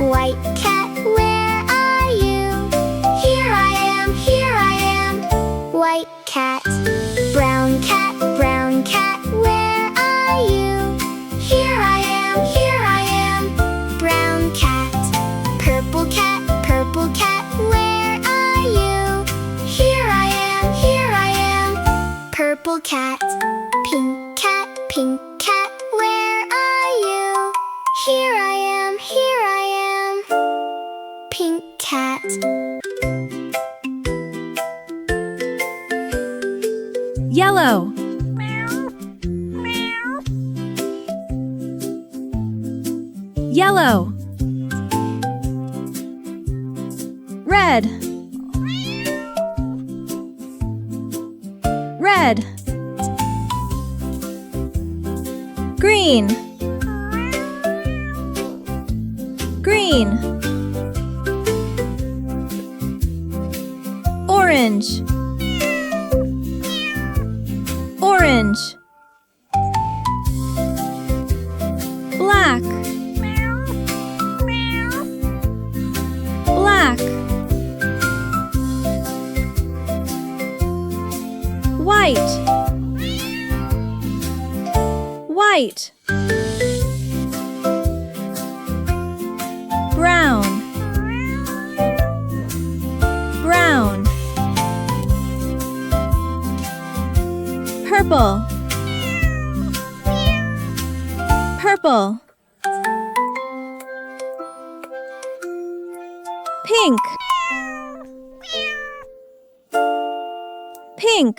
White cat, where are you? Here I am, here I am. White cat. Brown cat, where are you? Here I am, here I am. Brown cat. Purple cat, where are you? Here I am, purple cat. Pink cat, where are you? Here I am, pink cat. Yellow. Yellow. Red. Red. Green. Green. Orange. Orange. Black. Black. White. White. Brown. Brown. Purple. Purple. Pink. Pink.